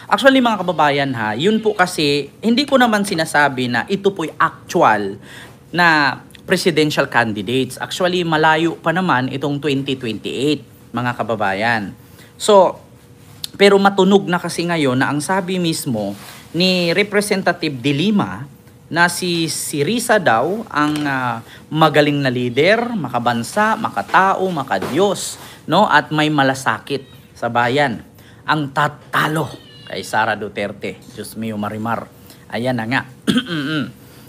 Actually mga kababayan ha, yun po kasi hindi ko naman sinasabi na ito po'y actual na presidential candidates. Actually malayo pa naman itong 2028 mga kababayan. So, pero matunog na kasi ngayon na ang sabi mismo ni Representative De Lima na si Risa daw ang magaling na leader, makabansa, makatao, makadiyos, no? At may malasakit sa bayan. Ang tatalo kay Sara Duterte. Diyos mio Marimar. Ayan na nga.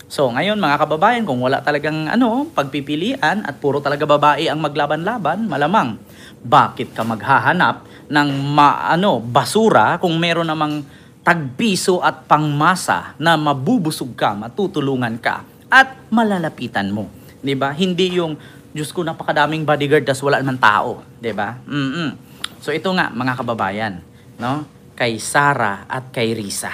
So ngayon mga kababayan, kung wala talagang pagpipilian at puro talaga babae ang maglaban-laban, malamang bakit ka maghahanap ng basura kung meron namang tagpiso at pangmasa na mabubusog ka, matutulungan ka at malalapitan mo, 'di ba? Hindi yung Diyos ko napakadaming bodyguard tas wala naman tao, 'di ba? So ito nga mga kababayan, no? Kay Sara at kay Risa.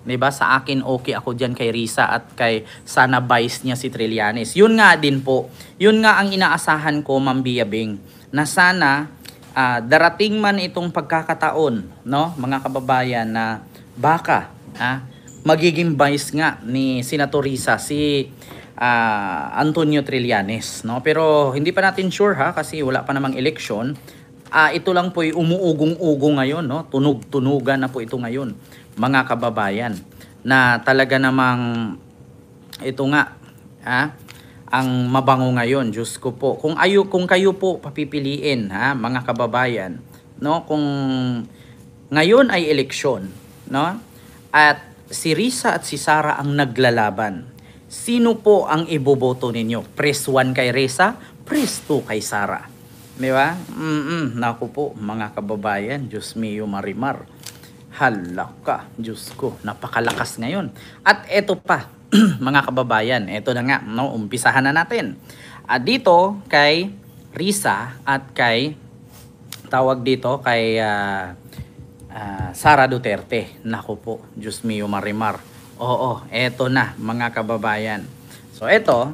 'Di ba? Sa akin okay ako diyan kay Risa at kay sana vice niya si Trillanes. Yun nga din po. Yun nga ang inaasahan ko, Ma'am Biyabing, na sana darating man itong pagkakataon, no, mga kababayan, na baka magiging vice nga ni Senator Risa si Antonio Trillanes, no? Pero hindi pa natin sure kasi wala pa namang eleksyon. Ito lang po ay umuugong-ugong ngayon, no? Tunog-tunugan na po ito ngayon, mga kababayan, na talaga namang ito nga ang mabango ngayon. Diyos ko po. Kung kayo po papipiliin, mga kababayan, no? Kung ngayon ay eleksyon, no? At si Risa at si Sara ang naglalaban, sino po ang iboboto ninyo? Press 1 kay Risa, press 2 kay Sara. Di ba? Naku po, mga kababayan, Diyos mio Marimar. Hala ka, Diyos ko, napakalakas ngayon. At eto pa, mga kababayan, eto na nga, no? Umpisahan na natin. Dito kay Risa at kay Sara Duterte. Naku po, Diyos mio Marimar. Oo, eto na mga kababayan. So eto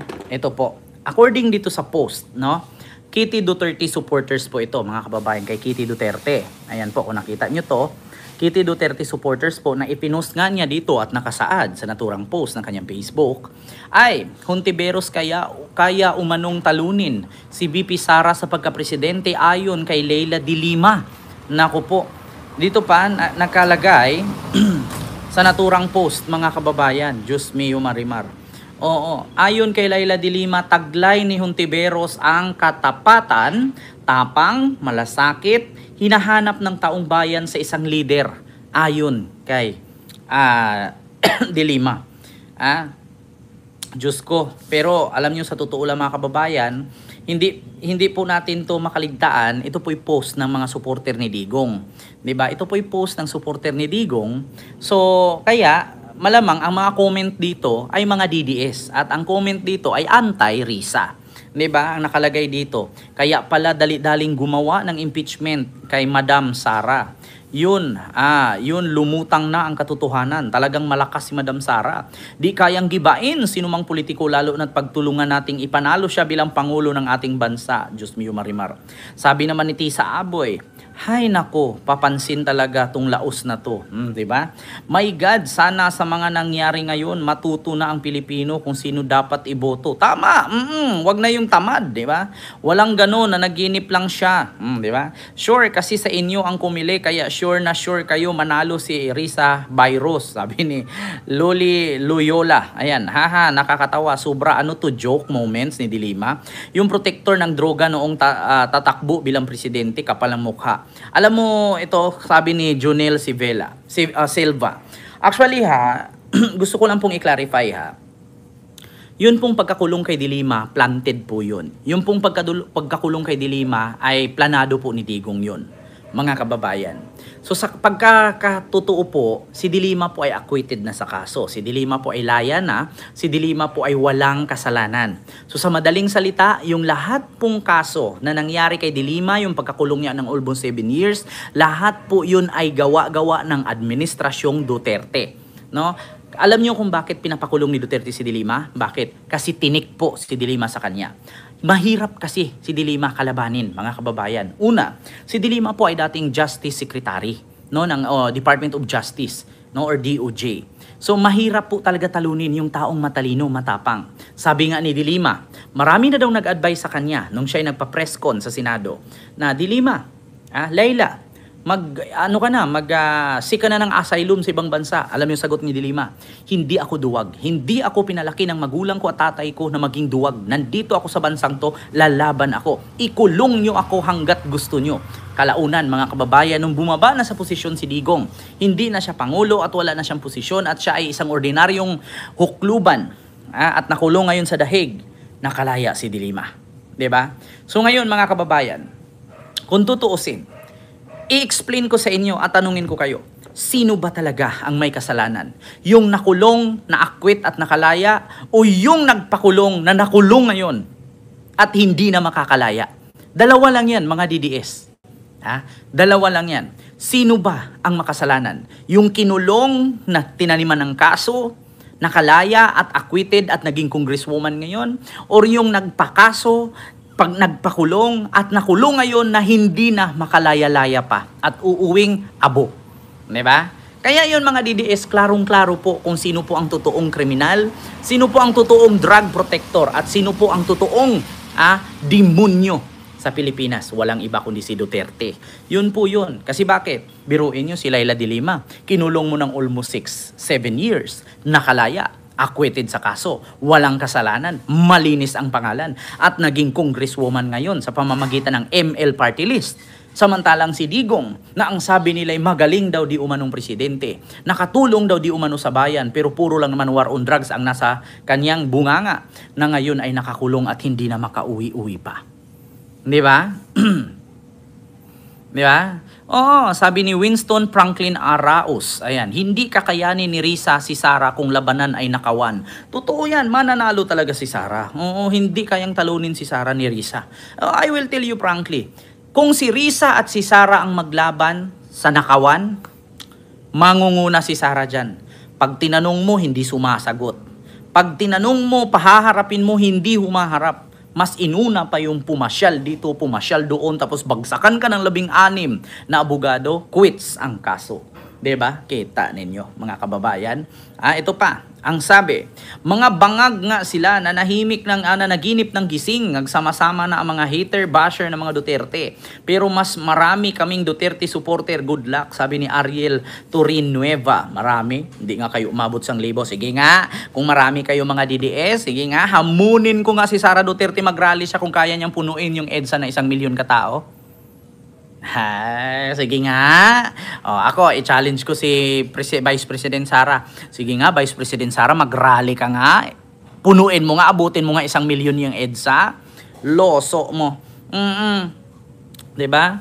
po. According dito sa post, no? Kitty Duterte supporters po ito, mga kababayan, kay Kitty Duterte. Ayan po, kung nakita nyo to, Kitty Duterte supporters po na ipinost nga niya dito at nakasaad sa naturang post ng kanyang Facebook ay Hontiveros kaya umanong talunin si VP Sara sa pagkapresidente ayon kay Leila De Lima. Naku po. Dito pa nakalagay sa naturang post, mga kababayan, Diyos mio Marimar. Oo, ayon kay Leila De Lima, taglay ni Hontiveros ang katapatan, tapang, malasakit, hinahanap ng taong bayan sa isang leader. Ayon kay De Lima. Diyos ko. Pero alam nyo, sa totoo lang mga kababayan, hindi po natin to makaligtaan. Ito po'y post ng mga supporter ni Digong. 'Di ba? Ito po'y post ng supporter ni Digong. So, kaya malamang ang mga comment dito ay mga DDS at ang comment dito ay anti-Risa. 'Di ba? Ang nakalagay dito. Kaya pala dali-daling gumawa ng impeachment kay Madam Sara. Yun lumutang na ang katotohanan. Talagang malakas si Madam Sara. Di kayang gibain sinumang politiko, lalo na't pagtulungan nating ipanalo siya bilang Pangulo ng ating bansa. Diyos mio Marimar. Sabi naman ni Tisa Aboy, hay nako, papansin talaga tong laos na to. Di ba? My God, sana sa mga nangyari ngayon, matuto na ang Pilipino kung sino dapat iboto. Tama, wag na yung tamad, di ba? Walang gano'n na naginip lang siya. Di ba? Sure, kasi sa inyo ang kumili, kaya sure na sure kayo manalo si Risa Virus. Sabi ni Loli Loyola. Ayan, nakakatawa. Sobra joke moments ni De Lima. Yung protector ng droga noong tatakbo bilang presidente, kapal ang mukha. Alam mo, ito sabi ni Jonel Silva. Actually gusto ko lang pong i-clarify Yun pong pagkakulong kay De Lima, planted po yun. Yung pong pagkakulong kay De Lima ay planado po ni Digong yun, mga kababayan. So sa pagkakatotoo po, si De Lima po ay acquitted na sa kaso. Si De Lima po ay laya na. Si De Lima po ay walang kasalanan. So sa madaling salita, yung lahat pong kaso na nangyari kay De Lima, yung pagkakulong niya ng almost 7 years, lahat po yun ay gawa-gawa ng administrasyong Duterte. No? Alam niyo kung bakit pinapakulong ni Duterte si De Lima? Bakit? Kasi tinik po si De Lima sa kanya. Mahirap kasi si De Lima kalabanin, mga kababayan. Una, si De Lima po ay dating Justice Secretary. no ng Department of Justice, no, or DOJ. So mahirap po talaga talunin yung taong matalino, matapang. Sabi nga ni De Lima, marami na daw nag-advise sa kanya nung siya ay nagpa-press con sa Senado na, De Lima, Laila, seek ka na ng asylum sa ibang bansa. Alam mo yung sagot ni De Lima, hindi ako duwag. Hindi ako pinalaki ng magulang ko at tatay ko na maging duwag. Nandito ako sa bansang to, lalaban ako. Ikulong nyo ako hanggat gusto nyo. Kalaunan, mga kababayan, nung bumaba na sa posisyon si Digong, hindi na siya pangulo at wala na siyang posisyon at siya ay isang ordinaryong hukluban at nakulong ngayon sa dahig, nakalaya si De Lima. 'Di ba? So ngayon, mga kababayan, kung tutuusin, i-explain ko sa inyo at tanungin ko kayo, sino ba talaga ang may kasalanan? Yung nakulong, na-acquit at nakalaya, o yung nagpakulong na nakulong ngayon at hindi na makakalaya? Dalawa lang yan, mga DDS. Dalawa lang yan. Sino ba ang makasalanan? Yung kinulong na tinaniman ng kaso, nakalaya at acquitted at naging congresswoman ngayon? Or yung nagpakaso, pag nagpakulong at nakulong ngayon na hindi na makalaya-laya pa at uuwing abo. Diba? Kaya yun, mga DDS, klarong-klaro po kung sino po ang totoong kriminal, sino po ang totoong drug protector, at sino po ang totoong demonyo sa Pilipinas. Walang iba kundi si Duterte. Yun po yun. Kasi bakit? Biruin nyo si Laila De Lima. Kinulong mo ng almost 6-7 years. Nakalaya. Acquitted sa kaso, walang kasalanan, malinis ang pangalan, at naging congresswoman ngayon sa pamamagitan ng ML party list. Samantalang si Digong, na ang sabi nila ay magaling daw di umanong presidente, nakatulong daw di umano sa bayan, pero puro lang naman war on drugs ang nasa kanyang bunganga, na ngayon ay nakakulong at hindi na makauwi-uwi pa. Di ba? Di ba? Oo, sabi ni Winston Franklin Arauz, ayan, hindi kakayanin ni Risa si Sara kung labanan ay nakawan. Totoo yan, mananalo talaga si Sara. Oo, hindi kayang talunin si Sara ni Risa. I will tell you frankly, kung si Risa at si Sara ang maglaban sa nakawan, mangunguna si Sara dyan. Pag tinanong mo, hindi sumasagot. Pag tinanong mo, pahaharapin mo, hindi humaharap. Mas inuna pa yung pumasyal dito, pumasyal doon, tapos bagsakan ka ng 16 na abogado, quits ang kaso. 'Di ba? Kita ninyo, mga kababayan. Ito pa, ang sabi, mga bangag nga sila na nahimik ng naginip ng gising, nagsama-sama na ang mga hater, basher ng mga Duterte. Pero mas marami kaming Duterte supporter, good luck, sabi ni Ariel Turin-Nueva. Marami, hindi nga kayo umabot sang libo. Sige nga, kung marami kayo mga DDS, sige nga, hamunin ko nga si Sara Duterte, mag-rally siya kung kaya niyang punuin yung EDSA na 1 milyon katao. Sige nga. Ako, i-challenge ko si Vice President Sara. Sige nga, Vice President Sara, mag-rally ka nga. Punuin mo nga, abutin mo nga 1 milyon yung EDSA. Loso mo. Diba?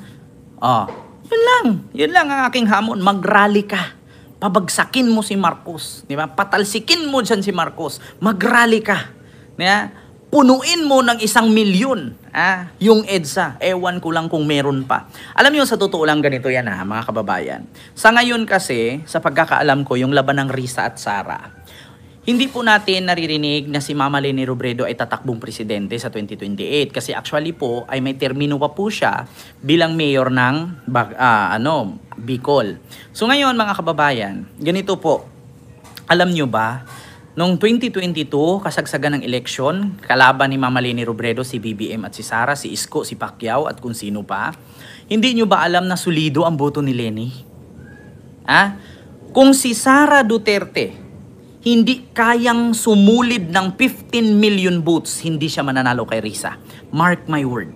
Yun lang ang aking hamon. Mag-rally ka. Pabagsakin mo si Marcos. Diba? Patalsikin mo dyan si Marcos. Mag-rally ka. Diba? Punuin mo ng 1 milyon yung EDSA. Ewan ko lang kung meron pa. Alam niyo, sa totoo lang ganito yan mga kababayan. Sa ngayon kasi, sa pagkakaalam ko, yung laban ng Risa at Sara, hindi po natin naririnig na si Mama Leni Robredo ay tatakbong presidente sa 2028. Kasi actually po, ay may termino pa po siya bilang mayor ng Bicol. So ngayon, mga kababayan, ganito po. Alam nyo ba, noong 2022, kasagsagan ng eleksyon, kalaban ni Mama Leni Robredo, si BBM at si Sara, si Isko, si Pacquiao at kung sino pa. Hindi nyo ba alam na solido ang boto ni Leni? Kung si Sara Duterte hindi kayang sumulid ng 15 million votes, hindi siya mananalo kay Risa. Mark my word.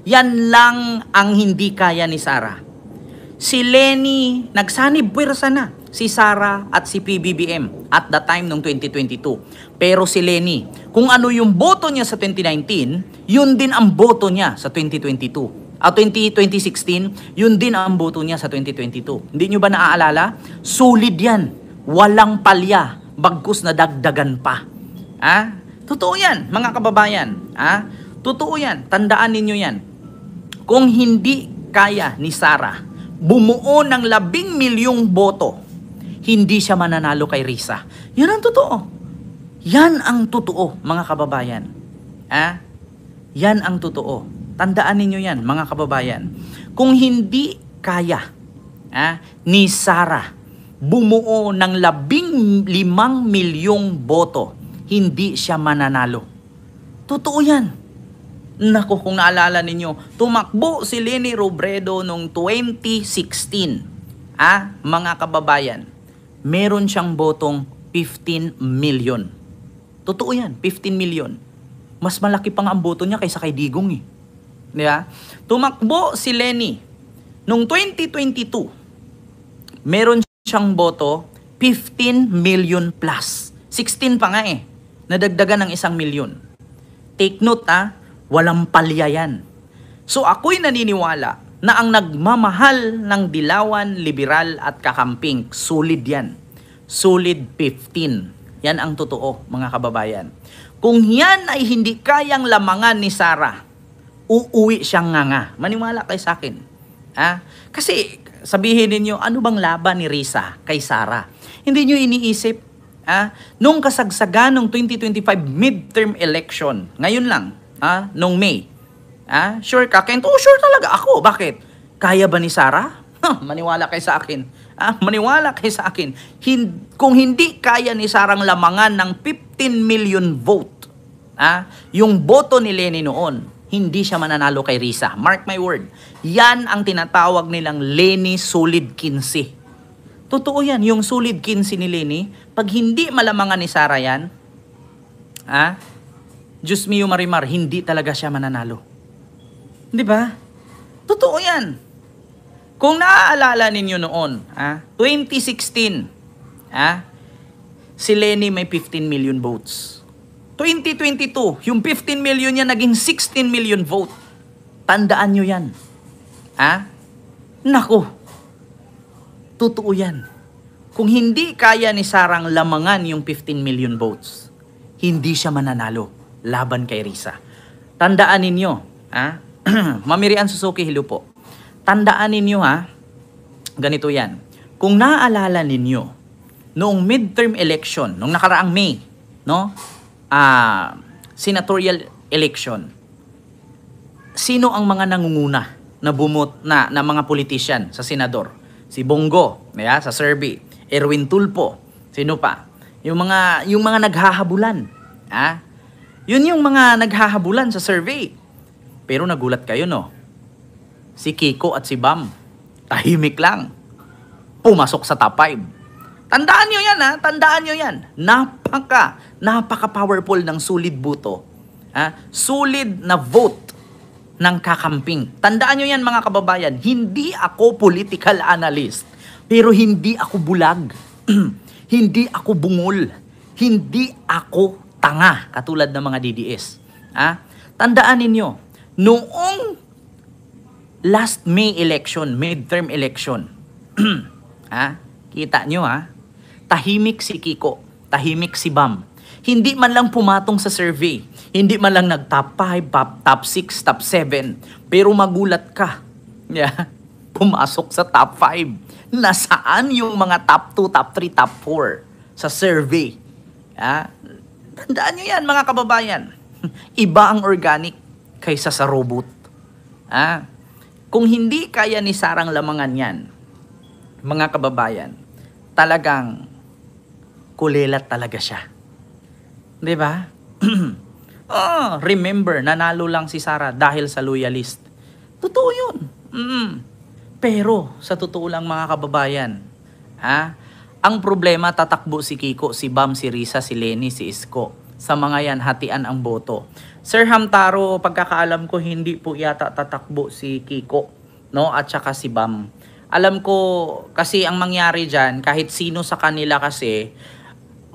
Yan lang ang hindi kaya ni Sara. Si Leni, nagsanib puwersa na si Sara at si PBBM at the time ng 2022. Pero si Leni, kung ano yung boto niya sa 2019, yun din ang boto niya sa 2022. 2016, yun din ang boto niya sa 2022. Hindi nyo ba naaalala? Solid yan. Walang palya. Bagkus na dagdagan pa. Totoo yan, mga kababayan. Totoo yan. Tandaan ninyo yan. Kung hindi kaya ni Sara bumuo ng 10 milyong boto, hindi siya mananalo kay Risa. Yan ang totoo. Yan ang totoo, mga kababayan. Yan ang totoo. Tandaan ninyo yan, mga kababayan. Kung hindi kaya ni Sara bumuo ng 15 milyong boto, hindi siya mananalo. Totoo yan. Naku, kung naalala ninyo, tumakbo si Leni Robredo noong 2016. Mga kababayan, meron siyang botong 15 million. Totoo yan, 15 million. Mas malaki pang ang boto niya kaysa kay Digong eh. Di ba? Tumakbo si Leni noong 2022. Meron siyang boto 15 million plus. 16 pa nga eh. Nadagdagan ng 1 milyon. Take note walang palya yan. So ako'y naniniwala na ang nagmamahal ng dilawan, liberal at kakamping, solid yan. Solid 15. Yan ang totoo, mga kababayan. Kung yan ay hindi kayang lamangan ni Sara, uuwi siyang nga. Maniwala kayo sa akin. Kasi sabihin ninyo, ano bang laban ni Risa kay Sara? Hindi nyo iniisip. Nung kasagsagan ng 2025 midterm election, ngayon lang, nung May. Sure ka, Kent? Oh, sure talaga ako. Bakit? Kaya ba ni Sara? Maniwala kayo sa akin. Maniwala kayo sa akin. Kung hindi kaya ni Sarang lamangan ng 15 million vote, yung boto ni Leni noon, hindi siya mananalo kay Risa. Mark my word. Yan ang tinatawag nilang Leni Solid 15. Totoo yan, yung Solid 15 ni Leni, pag hindi malamangan ni Sara yan, Diyos mio Marimar, hindi talaga siya mananalo. Di ba? Totoo yan. Kung naaalala ninyo noon, 2016, si Leni may 15 million votes. 2022, yung 15 million niya naging 16 million vote. Tandaan nyo yan. Naku, totoo yan. Kung hindi kaya ni Sarang lamangan yung 15 million votes, hindi siya mananalo laban kay Risa. Tandaan ninyo, Mamirian Suzuki, hello po. Tandaan ninyo ganito yan. Kung naaalala ninyo, noong midterm election, noong nakaraang May, senatorial election, sino ang mga nangunguna na bumot na mga politician sa senador? Si Bongo, sa survey. Erwin Tulfo, sino pa? Yung mga naghahabulan. Yun yung mga naghahabulan sa survey. Pero nagulat kayo, no? Si Kiko at si Bam, tahimik lang. Pumasok sa top 5. Tandaan nyo yan, Tandaan nyo yan. Napaka-powerful ng solid boto. Solid na vote ng kakamping. Tandaan nyo yan, mga kababayan. Hindi ako political analyst. Pero hindi ako bulag. Hindi ako bungol. Hindi ako tanga. Katulad ng mga DDS. Tandaan ninyo, noong last May election, midterm election, kita nyo tahimik si Kiko, tahimik si Bam. Hindi man lang pumatong sa survey, hindi man lang nag-top 5, top 6, top 7, pero magulat ka, pumasok sa top 5. Nasaan yung mga top 2, top 3, top 4 sa survey? Tandaan nyo yan, mga kababayan. Iba ang organic kaysa sa robot. Kung hindi kaya ni Sarang lamangan yan, mga kababayan, talagang kulelat talaga siya. Di ba? Remember, nanalo lang si Sara dahil sa loyalist. Totoo yun. Pero, sa totoo lang, mga kababayan, ang problema, tatakbo si Kiko, si Bam, si Risa, si Leni, si Isko. Sa mga yan, hatian ang boto. Sir Hamtaro, pagkakaalam ko, hindi po yata tatakbo si Kiko, at saka si Bam. Alam ko, kasi ang mangyari dyan, kahit sino sa kanila kasi,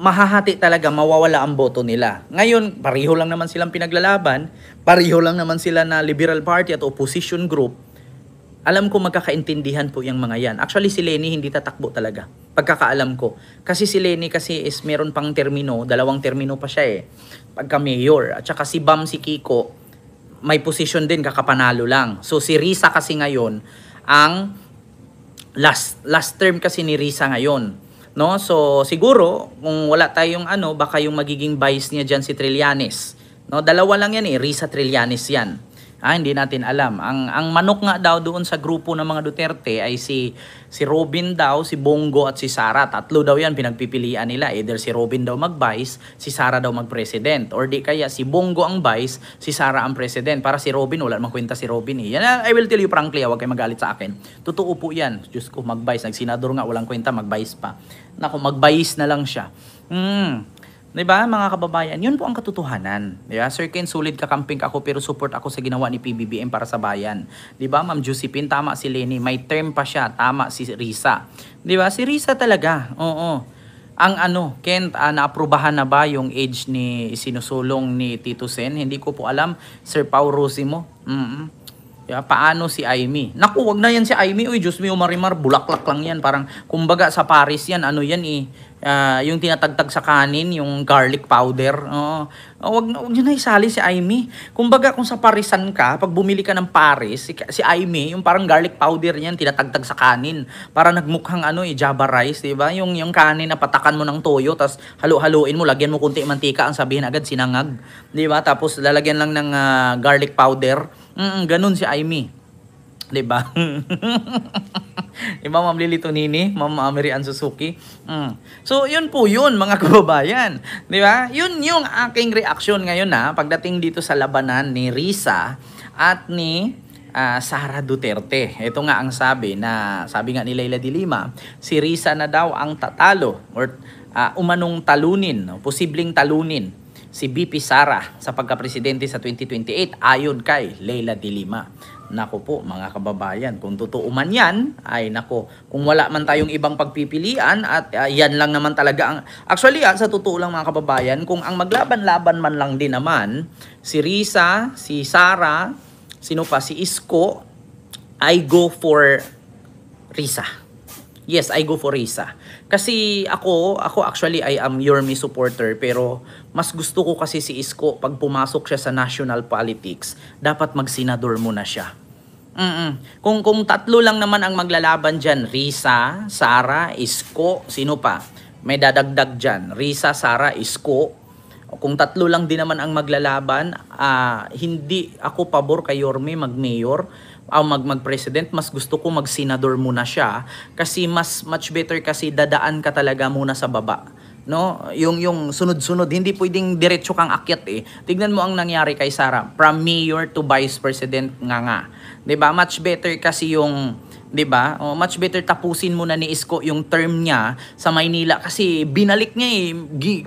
mahahati talaga, mawawala ang boto nila. Ngayon, pareho lang naman silang pinaglalaban, pareho lang naman sila na Liberal Party at opposition group. Alam ko magkakaintindihan po yung mga yan. Actually, si Leni hindi tatakbo talaga. Pagkakaalam ko. Kasi si Leni kasi is meron pang termino, 2 termino pa siya pagka mayor. At saka si Bam, si Kiko, may position din, kakapanalo lang. So si Risa kasi ngayon, ang last term kasi ni Risa ngayon. So siguro, kung wala tayong baka yung magiging vice niya dyan si Trillanes. 2 lang yan Risa Trillanes yan. Hindi natin alam. Ang manok nga daw doon sa grupo ng mga Duterte ay si Robin daw, si Bongo at si Sara. Tatlo daw yan pinagpipilian nila. Either si Robin daw mag-vice, si Sara daw mag-president. Or di kaya si Bongo ang vice, si Sara ang president. Para si Robin, wala namang kwenta si Robin eh. Yan, I will tell you frankly, huwag kayo magalit sa akin. Totoo po yan. Diyos ko, mag-vice. Nagsenador nga, walang kwenta, mag-vice pa. Naku, mag-vice na lang siya. Diba, mga kababayan, yun po ang katotohanan. Diba? Sir Ken, solid kakamping ako pero support ako sa ginawa ni PBBM para sa bayan. Diba, Ma'am Josephine, tama si Lenny. May term pa siya, tama si Risa. Diba, si Risa talaga, oo. Ang Kent, naaprubahan na ba yung age ni sinusulong ni Tito Sen? Hindi ko po alam, Sir Pau Rosimo. Yeah, paano si Aimee? Naku, wag na yan si Aimee. Uy, Diyos mio, Marimar, bulaklak lang yan. Parang, kumbaga sa Paris yan, yan yung tinatagtag sa kanin, yung garlic powder. Wag nyo na isali si Aimee. Kumbaga, kung sa Parisan ka, pag bumili ka ng Paris, si Aimee, yung parang garlic powder yan, tinatagtag sa kanin. Para nagmukhang Java rice, diba? Yung kanin na patakan mo ng toyo, tapos halo-haloin mo, lagyan mo kunti mantika, ang sabihin agad, sinangag. Diba? Tapos lalagyan lang ng garlic powder. Ganun si Aimee. Diba? Diba, Ma'am Lily Tonini, Ma'am Mary Ann Suzuki. So, yun po yun, mga kababayan. Diba? Yun yung aking reaksyon ngayon pagdating dito sa labanan ni Risa at ni Sara Duterte. Ito nga ang sabi nga ni Leila de Lima, si Risa na daw ang tatalo or umanong talunin, posibleng talunin si BP Sara sa pagka-presidente sa 2028 ayon kay Leila de Lima. Nako po, mga kababayan, kung totoo man yan, ay nako, kung wala man tayong ibang pagpipilian at yan lang naman talaga ang... Actually, sa totoo lang mga kababayan, kung ang maglaban-laban man lang din naman, si Risa, si Sara, sino pa, si Isko, I go for Risa. Yes, I go for Risa. Kasi ako actually I am Yorme supporter, pero mas gusto ko kasi si Isko pag pumasok siya sa national politics, dapat magsenador muna siya. Kung tatlo lang naman ang maglalaban diyan, Risa, Sara, Isko, sino pa? May dadagdag diyan, Risa, Sara, Isko. Kung tatlo lang din naman ang maglalaban, hindi ako pabor kay Yorme mag-mayor mag-president. Mas gusto ko mag-senador muna siya kasi much better kasi dadaan ka talaga muna sa baba, no? Yung sunod-sunod, hindi pwedeng diretso kang akyat eh. Tignan mo ang nangyari kay Sara, from mayor to vice president nga. 'Di ba? Much better kasi yung 'di ba? Much better tapusin muna ni Isko yung term niya sa Maynila kasi binalik niya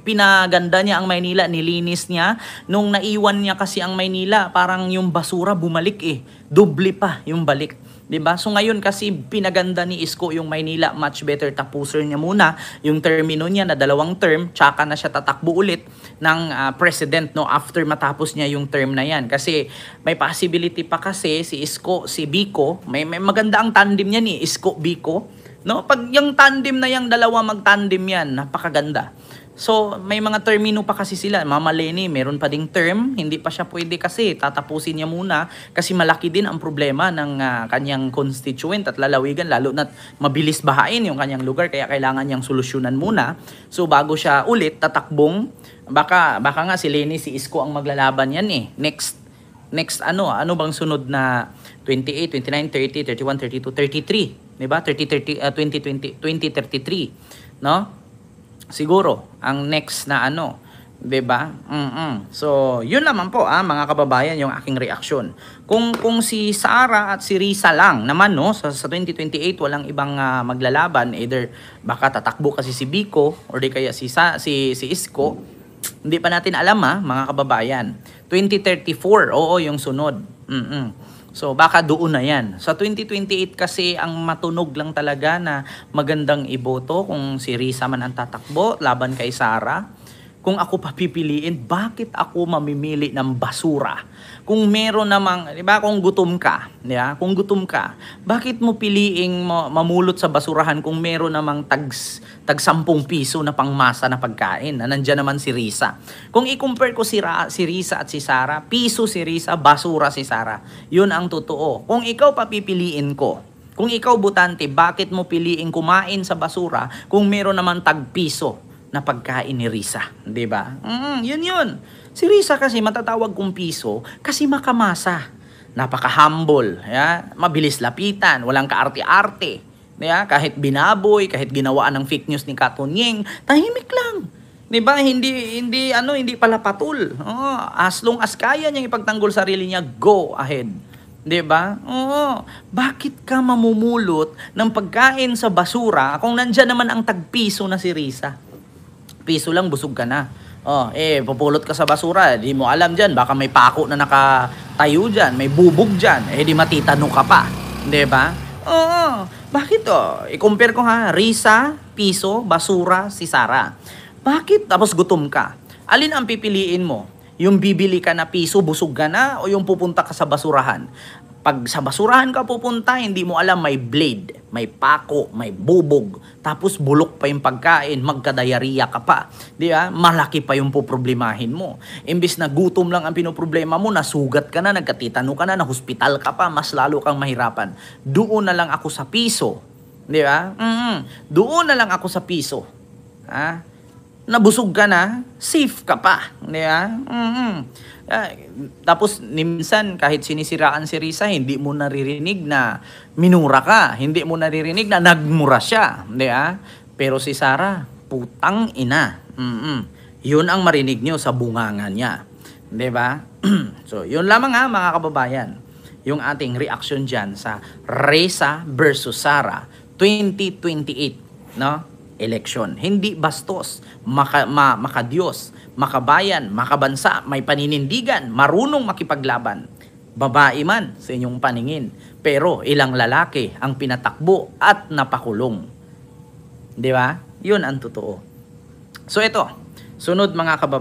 pinaganda niya ang Maynila, nilinis niya nung naiwan niya kasi ang Maynila, parang yung basura bumalik doble pa yung balik. 'Di ba? So ngayon kasi pinaganda ni Isko yung Maynila, much better tapusin niya muna yung termino niya na 2 term, tsaka na siya tatakbo ulit ng president after matapos niya yung term na yan. Kasi may possibility pa kasi si Isko, si Biko, may maganda ang tandem niyan Isko, Biko, no? Pag yung tandem na yung dalawa mag-tandem yan, napakaganda. So, may mga termino pa kasi sila. Mama Lenny, meron pa ding term. Hindi pa siya pwede kasi. Tatapusin niya muna. Kasi malaki din ang problema ng kanyang constituent at lalawigan. Lalo na mabilis bahain yung kanyang lugar. Kaya kailangan niyang solusyonan muna. So, bago siya ulit tatakbong, baka nga si Lenny, si Isko ang maglalaban yan Next ano bang sunod na 28, 29, 30, 31, 32, 33. Diba? 2033. No? Siguro ang next na 'di ba? So, yun naman po mga kababayan yung aking reaksyon. Kung si Sara at si Risa lang naman sa 2028 walang ibang maglalaban, either baka tatakbo kasi si Biko or di kaya si Isko. Hindi pa natin alam mga kababayan. 2034, oo, yung sunod. So, baka doon na yan. Sa 2028 kasi, ang matunog lang talaga na magandang iboto kung si Risa man ang tatakbo laban kay Sara. Kung ako papipiliin, bakit ako mamimili ng basura? Kung meron namang, di ba, kung gutom ka, kung gutom ka, bakit mo piliing mamulot sa basurahan kung meron namang tag 10 piso na pangmasa na pagkain? Nandiyan naman si Risa. Kung i-compare ko si Risa at si Sara, piso si Risa, basura si Sara. Yun ang totoo. Kung ikaw papipiliin ko, kung ikaw butante, bakit mo piliing kumain sa basura kung meron namang tag piso na pagkain ni Risa, 'di ba? Yun. Si Risa kasi matatawag kong piso kasi makamasa. Napaka-humble, mabilis lapitan, walang kaarte-arte. Kahit binaboy, kahit ginawaan ng fake news ni Katunying, tahimik lang. 'Di ba? Hindi pala patul. As long as kaya niyang ipagtanggol sarili niya, go ahead. 'Di ba? Bakit ka mamumulot ng pagkain sa basura kung nandiyan naman ang tagpiso na si Risa? Piso lang, busog ka na. Pupulot ka sa basura, di mo alam diyan, baka may pako na nakatayo diyan, may bubog diyan, di matitano ka pa. 'Di ba? Bakit I-compare ko Risa, piso, basura, si Sara. Bakit? Tapos gutom ka. Alin ang pipiliin mo? Yung bibili ka na piso, busog ka na, o yung pupunta ka sa basurahan? Pag sa basurahan ka pupunta, hindi mo alam may blade, may pako, may bubog, tapos bulok pa yung pagkain, magkadayariya ka pa. Di ba? Malaki pa yung poproblemahin mo. Imbis na gutom lang ang pinoproblema mo, nasugat ka na, nagkatitano ka na, nahospital ka pa, mas lalo kang mahirapan. Doon na lang ako sa piso. Di ba? Doon na lang ako sa piso. Nabusog ka na, safe ka pa. Di ba? Tapos, minsan, kahit sinisiraan si Risa, hindi mo naririnig na minura ka. Hindi mo naririnig na nagmura siya. Di ba? Pero si Sara, putang ina. Yun ang marinig nyo sa bunganga niya. Di ba? So, yun lamang mga kababayan. Yung ating reaction dyan sa Risa versus Sara 2028. No? Election. Hindi bastos, makadiyos, makabayan, makabansa, may paninindigan, marunong makipaglaban. Babae man sa inyong paningin, pero ilang lalaki ang pinatakbo at napakulong. Di ba? Yun ang totoo. So ito, sunod mga kababayan.